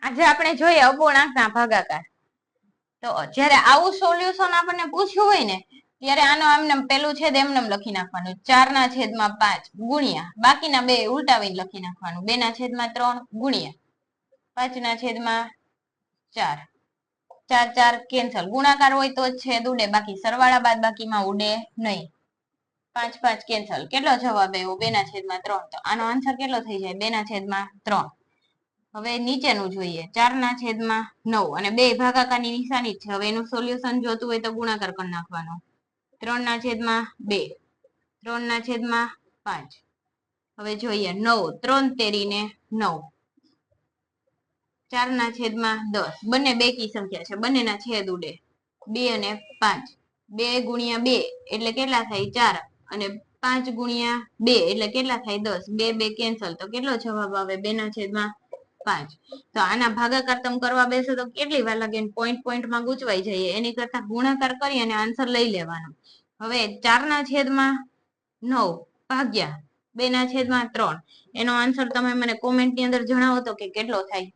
આજે આપણે જોઈએ અપૂર્ણાંકના ભાગાકાર. તો જ્યારે આવું સોલ્યુશન આપણને પૂછ્યું હોય ને ત્યારે આનો આમને પેલું છેદ એમને લખી નાખવાનું 4/5 ગુણ્યા બાકીના બે ઉલટાવીને લખી નાખવાનું 2/3 ગુણ્યા 5/4 4 4 કેન્સલ. ગુણાકાર હોય તો જ છેદ ઉડે, બાકી સરવાળા બાદ બાકીમાં ઉડે નહીં. 5 5 કેન્સલ. કેટલો જવાબ આવ્યો? 2/3. તો આનો આન્સર કેટલો થઈ જાય? 2/3. હવે નીચેનું જોઈએ 4/9 અને બે ભાગાકારની નિશાની છે. હવે એનું સોલ્યુશન જોતું હોય તો ગુણાકાર કરી નાખવાનો. 3/2 3/5. હવે જોઈએ 9 3 તેરીને 9 4/10. બંને બેકી સંખ્યા છે, બંનેના છેદ ઉડે. 2 અને 5 2 ગુણ્યા 2 એટલે કેટલા થાય? 4 અને 5 ગુણ્યા 2 એટલે કેટલા થાય? 10. 2 2 કેન્સલ. તો કેટલો જવાબ આવે? 2/5. તો આના ભાગાકાર તમે કરવા બેસો તો કેટલી વાર લાગે? પોઈન્ટમાં ગૂંચવાઈ જઈએ. એની કરતા ગુણાકાર કરી અને આન્સર લઈ લેવાનો. હવે 4/9 ભાગ્યા 2/3 એનો આન્સર તમે મને કોમેન્ટની અંદર જણાવો તો કે કેટલો થાય.